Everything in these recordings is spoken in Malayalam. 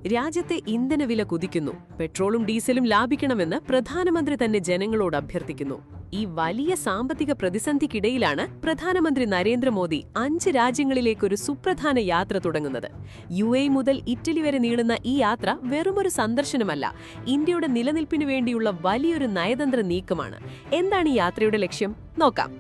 രാജ്യത്തെ ഇന്ധനവില കുതിക്കുന്നു. പെട്രോളും ഡീസലും ലാഭിക്കണമെന്ന് പ്രധാനമന്ത്രി തന്നെ ജനങ്ങളോട് അഭ്യർത്ഥിക്കുന്നു. ഈ വലിയ സാമ്പത്തിക പ്രതിസന്ധിക്കിടയിലാണ് പ്രധാനമന്ത്രി നരേന്ദ്രമോദി 5 രാജ്യങ്ങളിലേക്കൊരു സുപ്രധാന യാത്ര തുടങ്ങുന്നത്. UAE മുതൽ ഇറ്റലി വരെ നീളുന്ന ഈ യാത്ര വെറുമൊരു സന്ദർശനമല്ല, ഇന്ത്യയുടെ നിലനിൽപ്പിനു വേണ്ടിയുള്ള വലിയൊരു നയതന്ത്ര നീക്കമാണ്. എന്താണ് ഈ യാത്രയുടെ ലക്ഷ്യം? നോക്കാം.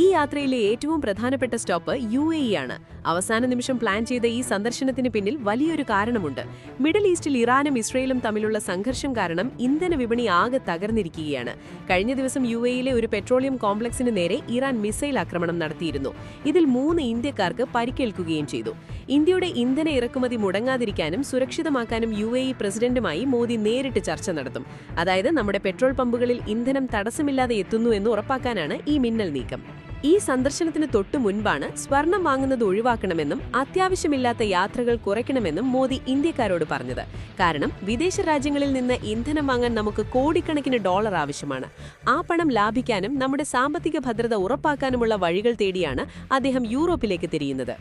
ഈ യാത്രയിലെ ഏറ്റവും പ്രധാനപ്പെട്ട സ്റ്റോപ്പ് UAE ആണ്. അവസാന നിമിഷം പ്ലാൻ ചെയ്ത ഈ സന്ദർശനത്തിന് പിന്നിൽ വലിയൊരു കാരണമുണ്ട്. മിഡിൽ ഈസ്റ്റിൽ ഇറാനും ഇസ്രയേലും തമ്മിലുള്ള സംഘർഷം കാരണം ഇന്ധന വിപണി ആകെ തകർന്നിരിക്കുകയാണ്. കഴിഞ്ഞ ദിവസം UAEയിലെ ഒരു പെട്രോളിയം കോംപ്ലക്സിന് നേരെ ഇറാൻ മിസൈൽ ആക്രമണം നടത്തിയിരുന്നു. ഇതിൽ 3 ഇന്ത്യക്കാർക്ക് പരിക്കേൽക്കുകയും ചെയ്തു. ഇന്ത്യയുടെ ഇന്ധന ഇറക്കുമതി മുടങ്ങാതിരിക്കാനും സുരക്ഷിതമാക്കാനും UAE പ്രസിഡന്റുമായി മോദി നേരിട്ട് ചർച്ച നടത്തും. അതായത് നമ്മുടെ പെട്രോൾ പമ്പുകളിൽ ഇന്ധനം തടസ്സമില്ലാതെ എത്തുന്നു എന്ന് ഉറപ്പാക്കാനാണ് ഈ മിന്നൽ നീക്കം. ഈ സന്ദർശനത്തിന് തൊട്ടു മുൻപാണ് സ്വർണം വാങ്ങുന്നത് ഒഴിവാക്കണമെന്നും അത്യാവശ്യമില്ലാത്ത യാത്രകൾ കുറയ്ക്കണമെന്നും മോദി ഇന്ത്യക്കാരോട് പറഞ്ഞത്. കാരണം വിദേശ രാജ്യങ്ങളിൽ നിന്ന് ഇന്ധനം വാങ്ങാൻ നമുക്ക് കോടിക്കണക്കിന് ഡോളർ ആവശ്യമാണ്. ആ പണം ലാഭിക്കാനും നമ്മുടെ സാമ്പത്തിക ഭദ്രത ഉറപ്പാക്കാനുമുള്ള വഴികൾ തേടിയാണ് അദ്ദേഹം യൂറോപ്പിലേക്ക് തിരിയുന്നത്.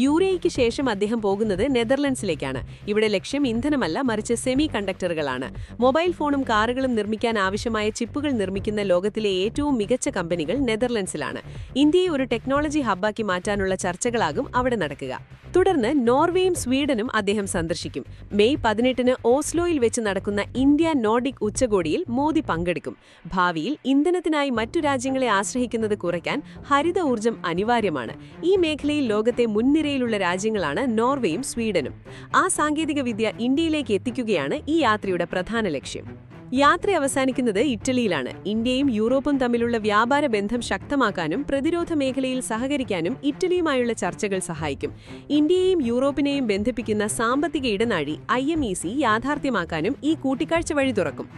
UAEക്ക് ശേഷം അദ്ദേഹം പോകുന്നത് നെതർലൻഡ്സിലേക്കാണ്. ഇവിടെ ലക്ഷ്യം ഇന്ധനമല്ല, മറിച്ച് സെമി കണ്ടക്ടറുകളാണ്. മൊബൈൽ ഫോണും കാറുകളും നിർമ്മിക്കാൻ ആവശ്യമായ ചിപ്പുകൾ നിർമ്മിക്കുന്ന ലോകത്തിലെ ഏറ്റവും മികച്ച കമ്പനികൾ നെതർലൻഡ്സിലാണ്. ഇന്ത്യയെ ഒരു ടെക്നോളജി ഹബ്ബാക്കി മാറ്റാനുള്ള ചർച്ചകളാകും അവിടെ നടക്കുക. തുടർന്ന് നോർവേയും സ്വീഡനും അദ്ദേഹം സന്ദർശിക്കും. മെയ് 18-ന് ഓസ്ലോയിൽ വെച്ച് നടക്കുന്ന ഇന്ത്യ നോർഡിക് ഉച്ചകോടിയിൽ മോദി പങ്കെടുക്കും. ഭാവിയിൽ ഇന്ധനത്തിനായി മറ്റു രാജ്യങ്ങളെ ആശ്രയിക്കുന്നത് കുറയ്ക്കാൻ ഹരിത ഊർജ്ജം അനിവാര്യമാണ്. ഈ മേഖലയിൽ ലോകത്തെ മുൻനിരയിലുള്ള രാജ്യങ്ങളാണ് നോർവേയും സ്വീഡനും. ആ സാങ്കേതികവിദ്യ ഇന്ത്യയിലേക്ക് എത്തിക്കുകയാണ് ഈ യാത്രയുടെ പ്രധാന ലക്ഷ്യം. യാത്ര അവസാനിക്കുന്നത് ഇറ്റലിയിലാണ്. ഇന്ത്യയും യൂറോപ്പും തമ്മിലുള്ള വ്യാപാര ബന്ധം ശക്തമാക്കാനും പ്രതിരോധ മേഖലയിൽ സഹകരിക്കാനും ഇറ്റലിയുമായുള്ള ചർച്ചകൾ സഹായിക്കും. ഇന്ത്യയെയും യൂറോപ്പിനെയും ബന്ധിപ്പിക്കുന്ന സാമ്പത്തിക ഇടനാഴി IMEC യാഥാർത്ഥ്യമാക്കാനും ഈ കൂട്ടിക്കാഴ്ച വഴി തുറക്കും.